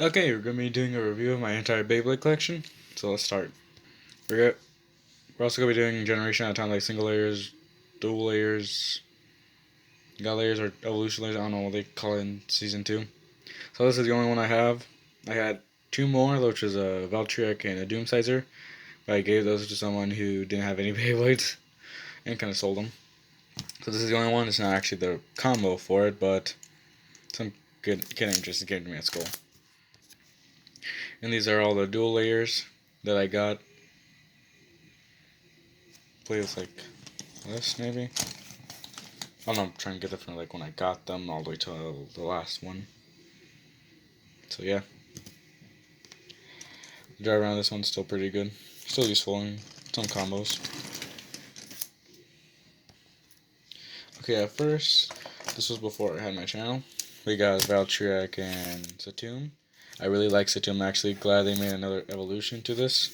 Okay, we're going to be doing a review of my entire Beyblade collection, so let's start. We're, we're also going to be doing generation at a time, like single layers, dual layers, god layers, or evolution layers, I don't know what they call it in Season 2. So this is the only one I have. I had two more, which is a Valtryek and a Doomsizer, but I gave those to someone who didn't have any Beyblades, and kind of sold them. So this is the only one, it's not actually the combo for it, but some good kid interest gave to me at school. And these are all the dual layers that I got. I believe it's like this, maybe? I don't know, I'm trying to get it from like when I got them all the way to the last one. So yeah. The drive around this one's still pretty good. Still useful in some combos. Okay, at first, this was before I had my channel. We got Valtryek and Satum. I really like Satum, actually. Glad they made another evolution to this.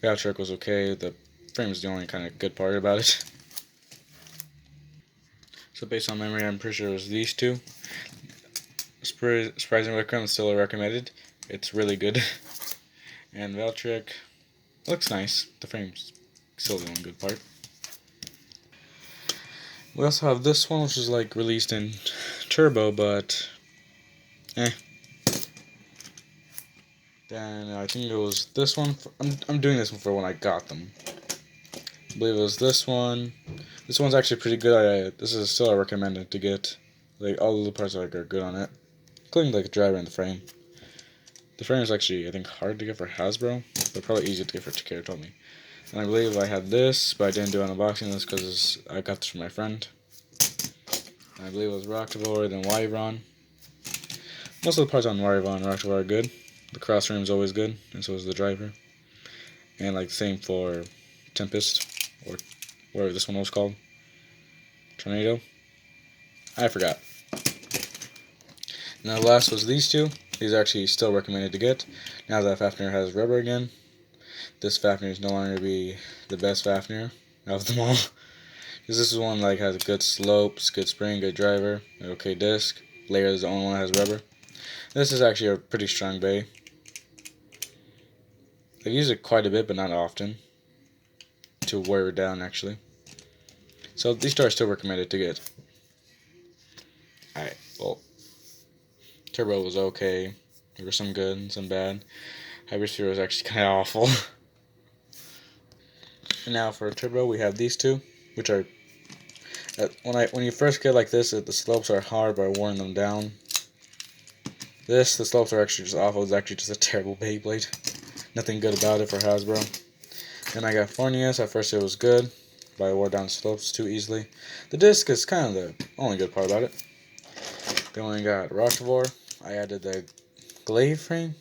Valtryek was okay. The frame is the only kind of good part about it. So based on memory, I'm pretty sure it was these two. Surprisingly, Recrum is still recommended. It's really good. And Valtryek looks nice. The frame's still the only good part. We also have this one, which is like released in Turbo, but Then I think it was this one. I'm doing this one for when I got them. I believe it was this one. This one's actually pretty good. This is still I recommend it to get. Like all of the parts are good on it, including like the driver and the frame. The frame is actually I think hard to get for Hasbro, but probably easy to get for Takara. And I believe I had this, but I didn't do an unboxing of this because I got this from my friend. And I believe it was Rocktivore, then Wyvron. Most of the parts on Wyvron and Rocktivore are good. The cross frame is always good, and so is the driver. And like the same for Tempest, or whatever this one was called. Tornado. I forgot. Now the last was these two. These are actually still recommended to get. Now that Fafnir has rubber again, this Fafnir is no longer be the best Fafnir of them all. Because this is one like has good slopes, good spring, good driver, okay disc. Layer is the only one that has rubber. This is actually a pretty strong bay. I use it quite a bit, but not often. To wear it down, actually. So these two are still recommended to get. Alright, well, Turbo was okay. There were some good and some bad. Hypersphere was actually kind of awful. And now for Turbo, we have these two, which are when you first get like this, the slopes are hard, but I worn them down. The slopes are actually just awful. It's actually just a terrible Beyblade. Nothing good about it for Hasbro. Then I got Fornius. At first it was good, but I wore down the slopes too easily. The disc is kind of the only good part about it. Then when I got Rocktivore, I added the glaive frame.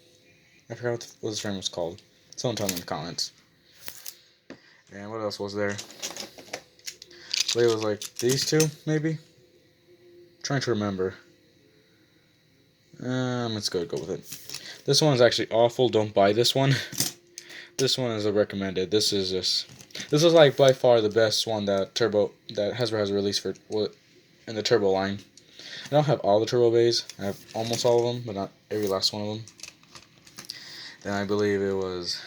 I forgot what this frame was called. Someone tell me in the comments. And what else was there? I believe it was like these two, maybe? I'm trying to remember. Let's go with it. This one is actually awful. Don't buy this one. This one is a recommended. This is like by far the best one that Hasbro has released for in the Turbo line. I don't have all the Turbo bays. I have almost all of them, but not every last one of them. Then I believe it was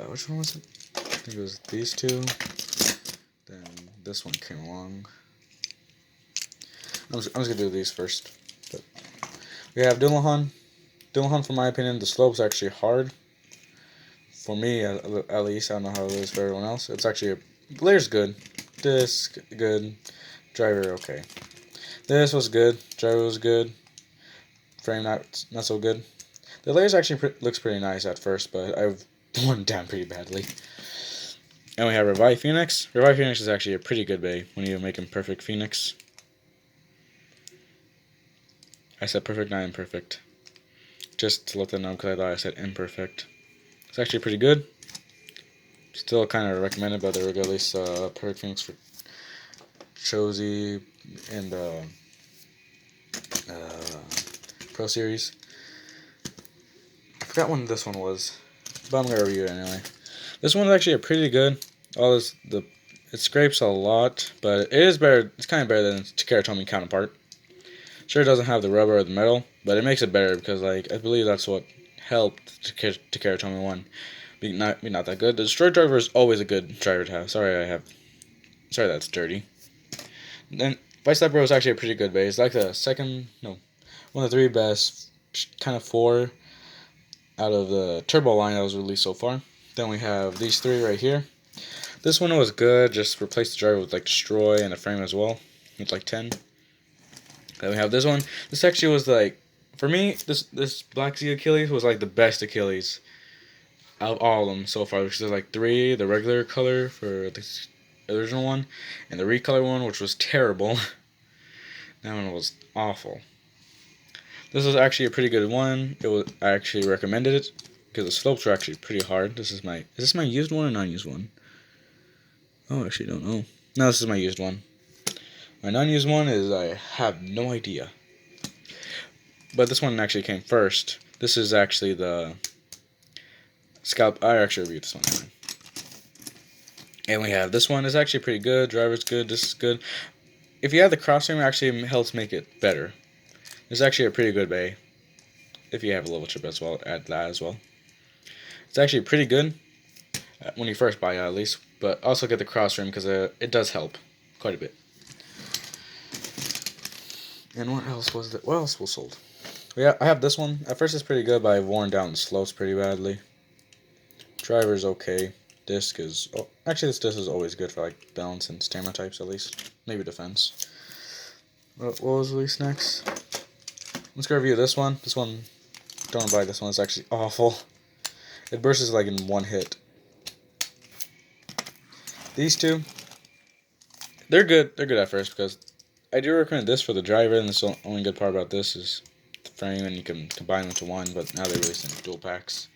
which one was it? I think it was these two. Then this one came along. I'm just gonna do these first. But we have Dillahan. Dillahan, for my opinion, the slope's actually hard. For me, at least, I don't know how it is for everyone else. It's actually layer's good, disc good, driver okay. This was good, driver was good, frame not so good. The layers actually looks pretty nice at first, but I've worn down pretty badly. And we have Revive Phoenix. Revive Phoenix is actually a pretty good bay when you make him perfect Phoenix. I said perfect, not imperfect. Just to let them know, because I thought I said imperfect. It's actually pretty good. Still kind of recommended, but they were good. At least perfect Phoenix for Chosy in the Pro Series. I forgot when this one was, but I'm gonna review it anyway. This one is actually a pretty good. It scrapes a lot, but it is better. It's kind of better than its Takara counterpart. Sure, it doesn't have the rubber or the metal, but it makes it better because, like, I believe that's what helped Takara Tomy 1 be not that good. The destroy driver is always a good driver to have. Sorry, that's dirty. Then Vice Sniper was actually a pretty good base. Like the one of the 3 best, kind of 4 out of the turbo line that was released so far. Then we have these 3 right here. This one was good. Just replace the driver with like destroy and the frame as well. It's like 10. Then we have this one. This actually was like, for me, this Black Z Achilles was like the best Achilles out of all of them so far. Because there's like 3, the regular color for the original one, and the recolor one, which was terrible. That one was awful. This was actually a pretty good one. I actually recommended it because the slopes were actually pretty hard. Is this my used one or non-used one? Oh, I actually don't know. No, this is my used one. My non-used one is, I have no idea. But this one actually came first. This is actually the Scalp. I actually reviewed this one. And we have this one. Is actually pretty good. Driver's good. This is good. If you have the crossframe, it actually helps make it better. It's actually a pretty good bay. If you have a level chip as well, add that as well. It's actually pretty good when you first buy it, at least. But also get the crossframe because it does help quite a bit. And what else was it? What else was sold? Yeah, I have this one. At first it's pretty good, but I've worn down the slopes pretty badly. Driver's okay. Disc is... Oh, actually, this disc is always good for like balance and stamina types, at least. Maybe defense. What was released next? Let's go review this one. This one, don't buy this one. It's actually awful. It bursts like in one hit. These 2, they're good. They're good at first because I do recommend this for the driver, and the only good part about this is the frame, and you can combine them to one, but now they're releasing dual packs.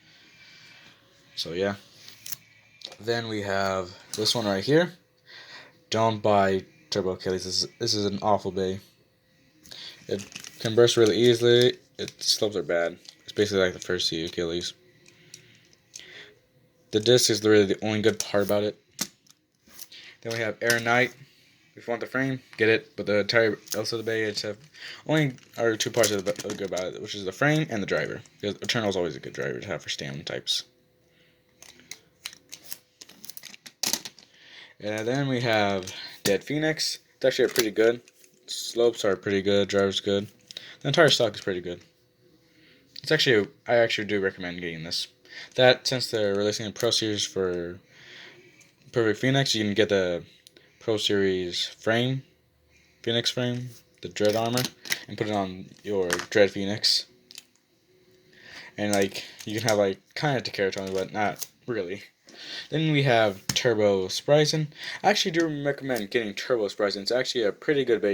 So yeah. Then we have this one right here. Don't buy Turbo Achilles. This is an awful bay. It can burst really easily. Its slopes are bad. It's basically like the first Z Achilles. The disc is really the only good part about it. Then we have Air Knight. If you want the frame, get it. But the entire else of the bay, it's only are 2 parts of the good about it, which is the frame and the driver. Because Eternal is always a good driver to have for stamina types. And then we have Dead Phoenix. It's actually pretty good. Slopes are pretty good. Driver's good. The entire stock is pretty good. It's actually, I actually do recommend getting this. That, since they're releasing a Pro Series for Perfect Phoenix, you can get the Pro Series frame, Phoenix frame, the Dread armor, and put it on your Dread Phoenix. And like, you can have like kind of Takara Tomy, but not really. Then we have Turbo Spryzen. I actually do recommend getting Turbo Spryzen. It's actually a pretty good bay to